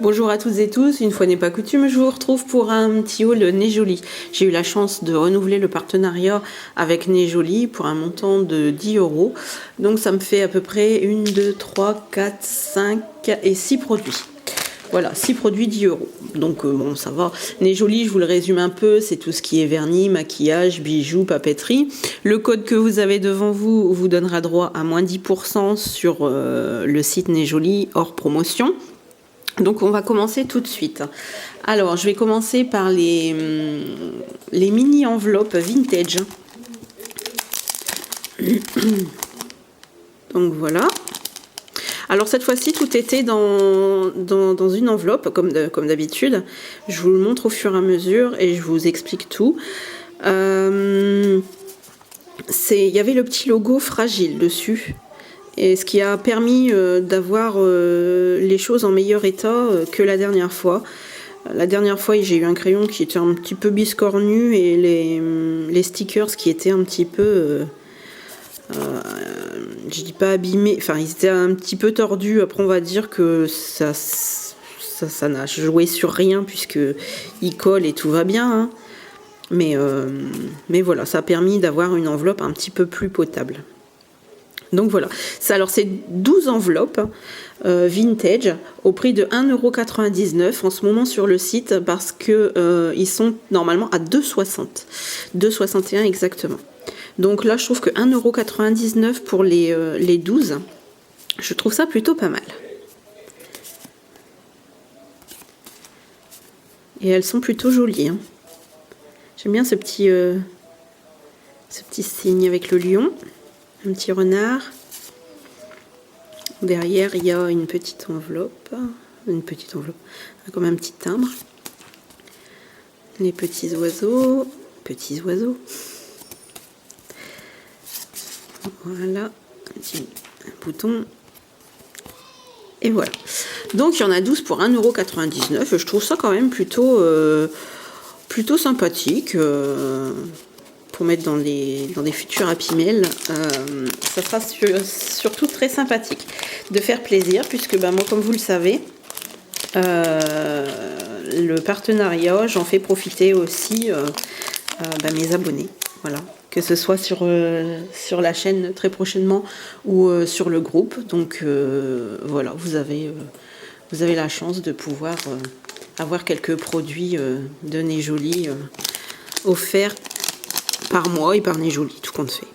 Bonjour à toutes et tous, une fois n'est pas coutume, je vous retrouve pour un petit haul Nez Jolie. J'ai eu la chance de renouveler le partenariat avec Nez Jolie pour un montant de 10 euros. Donc ça me fait à peu près 1, 2, 3, 4, 5 et 6 produits. Voilà, 6 produits, 10 euros. Donc bon, ça va. Nez Jolie, je vous le résume un peu, c'est tout ce qui est vernis, maquillage, bijoux, papeterie. Le code que vous avez devant vous vous donnera droit à moins 10% sur le site Nez Jolie hors promotion. Donc on va commencer tout de suite. Alors je vais commencer par les mini enveloppes vintage. Donc voilà. Alors cette fois-ci tout était dans une enveloppe comme d'habitude. Je vous le montre au fur et à mesure et je vous explique tout. Il y avait le petit logo fragile dessus. Et ce qui a permis d'avoir les choses en meilleur état que la dernière fois. La dernière fois, j'ai eu un crayon qui était un petit peu biscornu et les stickers qui étaient un petit peu, je dis pas abîmés, enfin ils étaient un petit peu tordus. Après, on va dire que ça n'a joué sur rien puisque il colle et tout va bien. Hein. Mais voilà, ça a permis d'avoir une enveloppe un petit peu plus potable. Donc voilà, alors c'est 12 enveloppes vintage au prix de 1,99 € en ce moment sur le site parce que ils sont normalement à 2,60 €, 2,61 € exactement. Donc là je trouve que 1,99 € pour les 12, je trouve ça plutôt pas mal. Et elles sont plutôt jolies. Hein. J'aime bien ce petit signe avec le lion. Un petit renard. Derrière, il y a une petite enveloppe. Comme un petit timbre. Les petits oiseaux. Voilà. Un bouton. Et voilà. Donc, il y en a 12 pour 1,99 €. Je trouve ça quand même plutôt sympathique. Pour mettre dans des futurs Happy Mail, ça sera surtout très sympathique de faire plaisir puisque moi comme vous le savez le partenariat j'en fais profiter aussi mes abonnés, voilà, que ce soit sur la chaîne très prochainement ou sur le groupe. Donc voilà, vous avez la chance de pouvoir avoir quelques produits de Nez Jolie offerts par mois et par Nez Jolie, tout compte fait.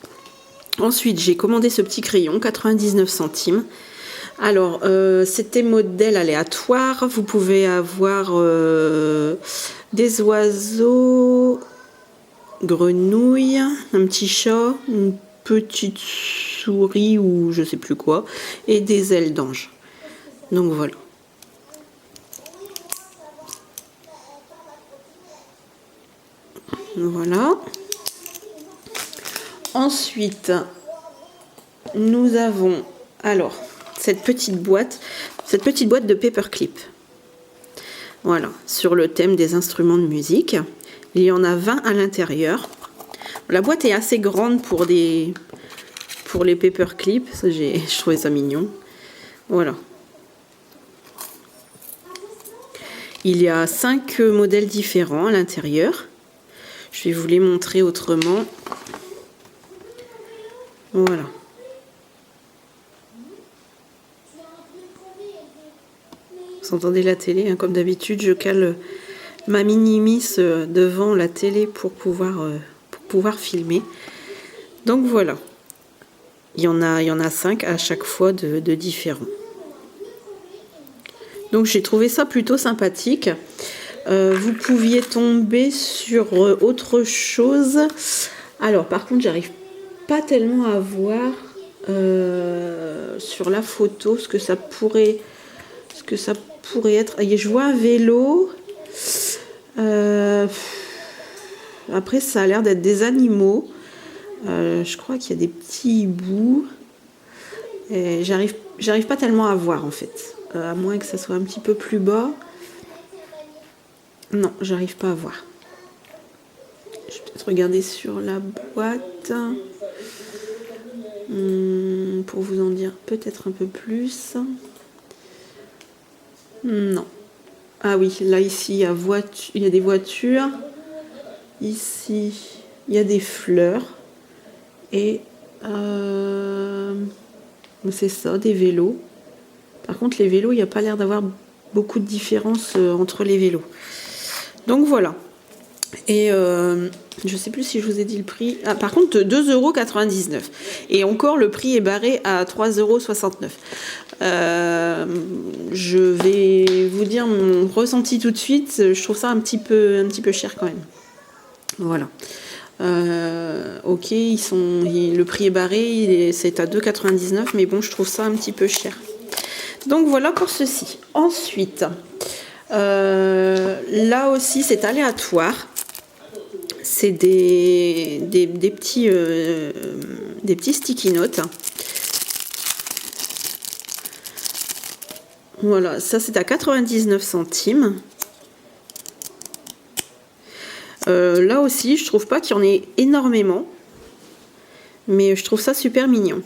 Ensuite, j'ai commandé ce petit crayon, 99 centimes. Alors, c'était modèle aléatoire. Vous pouvez avoir des oiseaux, grenouilles, un petit chat, une petite souris ou je sais plus quoi, et des ailes d'ange. Donc voilà. Voilà. Ensuite, nous avons alors cette petite boîte de paperclip. Voilà, sur le thème des instruments de musique. Il y en a 20 à l'intérieur. La boîte est assez grande pour les paperclips. Je trouvais ça mignon. Voilà. Il y a 5 modèles différents à l'intérieur. Je vais vous les montrer autrement. Voilà. Vous entendez la télé, hein, comme d'habitude, je cale ma mini-miss devant la télé pour pouvoir filmer. Donc voilà. Il y en a 5 à chaque fois de différents. Donc j'ai trouvé ça plutôt sympathique. Vous pouviez tomber sur autre chose. Alors par contre, j'arrive pas tellement à voir sur la photo ce que ça pourrait être. Je vois un vélo. Après, ça a l'air d'être des animaux. Je crois qu'il y a des petits hiboux. Et j'arrive pas tellement à voir en fait. À moins que ça soit un petit peu plus bas. Non, j'arrive pas à voir. Je vais peut-être regarder sur la boîte. Pour vous en dire peut-être un peu plus. Non, Ah oui, là ici il y a des voitures. Ici, il y a des fleurs. Et c'est ça, des vélos. Par contre, les vélos, il n'y a pas l'air d'avoir beaucoup de différence entre les vélos. Donc voilà. Et je sais plus si je vous ai dit le prix. Ah, par contre, 2,99 €. Et encore, le prix est barré à 3,69 €. Je vais vous dire mon ressenti tout de suite. Je trouve ça un petit peu cher quand même. Voilà. Ok, le prix est barré, c'est à 2,99 €, mais bon, je trouve ça un petit peu cher. Donc voilà pour ceci. Ensuite, là aussi, c'est aléatoire. C'est des petits sticky notes. Voilà, ça c'est à 99 centimes. Là aussi, je trouve pas qu'il y en ait énormément, mais je trouve ça super mignon.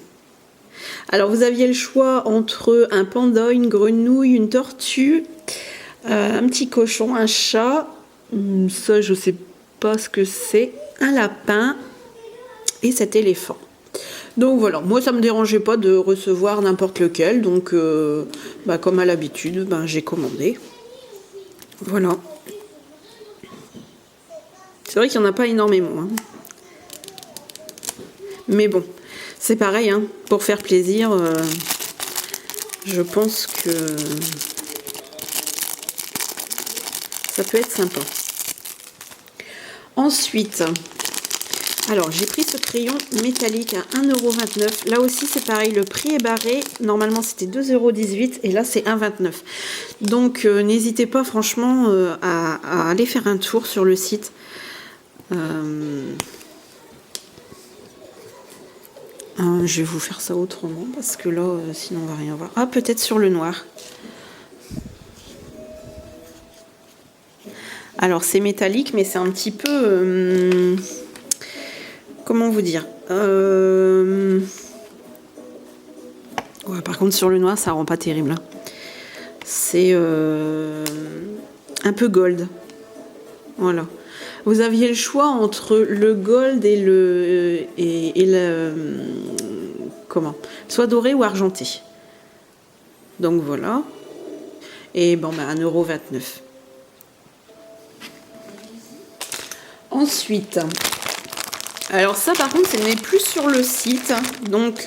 Alors, vous aviez le choix entre un panda, une grenouille, une tortue, un petit cochon, un chat, ça je sais pas ce que c'est, un lapin et cet éléphant. Donc voilà, moi ça me dérangeait pas de recevoir n'importe lequel, donc comme à l'habitude, j'ai commandé. Voilà. C'est vrai qu'il n'y en a pas énormément. Hein. Mais bon, c'est pareil, hein, pour faire plaisir, je pense que ça peut être sympa. Ensuite, alors j'ai pris ce crayon métallique à 1,29 €. Là aussi c'est pareil, le prix est barré. Normalement c'était 2,18 € et là c'est 1,29 €. Donc n'hésitez pas franchement à aller faire un tour sur le site. Je vais vous faire ça autrement parce que là sinon on va rien voir. Ah, peut-être sur le noir. Alors c'est métallique mais c'est un petit peu comment vous dire ouais, par contre sur le noir ça rend pas terrible hein. C'est un peu gold. Voilà. Vous aviez le choix entre le gold et le comment, soit doré ou argenté. Donc voilà. Et bon 1,29 €. Ensuite, alors ça par contre, ce n'est plus sur le site. Donc,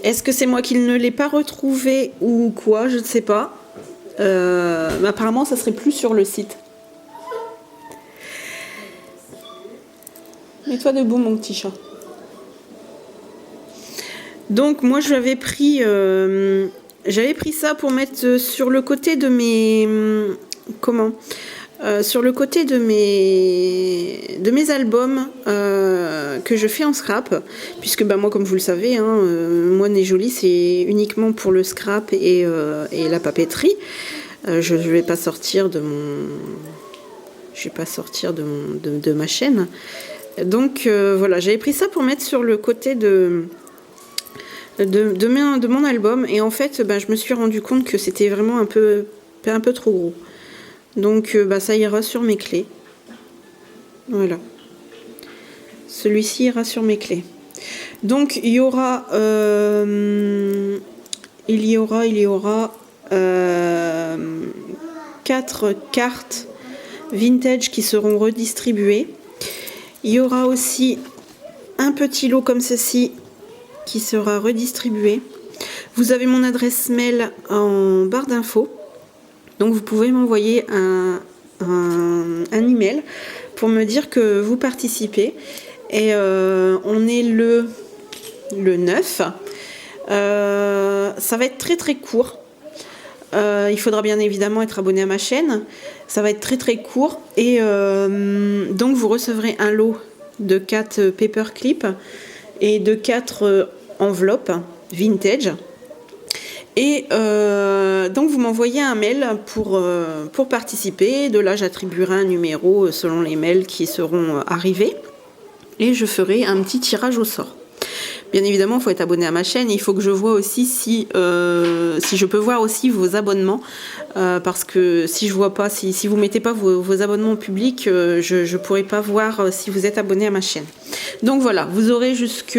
est-ce que c'est moi qui ne l'ai pas retrouvé ou quoi? Je ne sais pas. Apparemment, ça serait plus sur le site. Mets-toi debout, mon petit chat. Donc, moi, j'avais pris ça pour mettre sur le côté de mes... comment sur le côté de mes albums que je fais en scrap, puisque moi comme vous le savez, hein, moi Nez Jolie c'est uniquement pour le scrap et la papeterie. Je vais pas sortir de ma chaîne. Donc voilà, j'avais pris ça pour mettre sur le côté de mon album et en fait je me suis rendu compte que c'était vraiment un peu trop gros. Donc ça ira sur mes clés. Voilà. Celui-ci ira sur mes clés. Donc il y aura 4 cartes vintage qui seront redistribuées. Il y aura aussi un petit lot comme ceci qui sera redistribué. Vous avez mon adresse mail en barre d'infos. Donc vous pouvez m'envoyer un email pour me dire que vous participez. Et on est le 9. Ça va être très très court. Il faudra bien évidemment être abonné à ma chaîne. Ça va être très très court. Et donc vous recevrez un lot de 4 paperclips et de 4 enveloppes vintage. Et donc vous m'envoyez un mail pour participer. De là j'attribuerai un numéro selon les mails qui seront arrivés. Et je ferai un petit tirage au sort. bien évidemment, il faut être abonné à ma chaîne. Il faut que je vois aussi si je peux voir aussi vos abonnements. Parce que si je vois pas, si vous mettez pas vos abonnements publics, je pourrai pas voir si vous êtes abonné à ma chaîne. Donc voilà, vous aurez jusque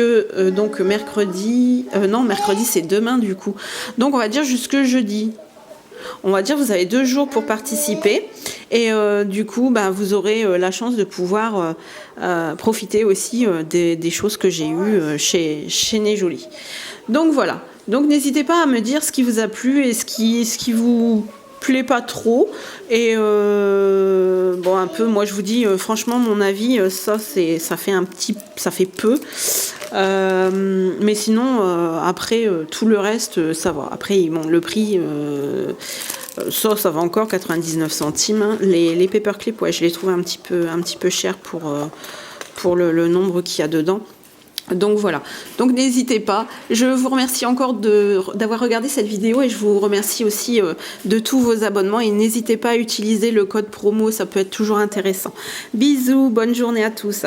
donc mercredi. Non, mercredi c'est demain du coup. Donc on va dire jusque jeudi. On va dire vous avez 2 jours pour participer et du coup vous aurez la chance de pouvoir profiter aussi des choses que j'ai eues chez Nez Jolie. Donc voilà, donc n'hésitez pas à me dire ce qui vous a plu et ce qui vous plaît pas trop et bon un peu moi je vous dis franchement mon avis ça fait peu mais sinon après tout le reste ça va. Après bon, le prix ça va encore 99 centimes hein. Les paperclips ouais je les trouve un petit peu chers pour le nombre qu'il y a dedans. Donc voilà, donc n'hésitez pas, je vous remercie encore d'avoir regardé cette vidéo et je vous remercie aussi de tous vos abonnements et n'hésitez pas à utiliser le code promo, ça peut être toujours intéressant. Bisous, bonne journée à tous.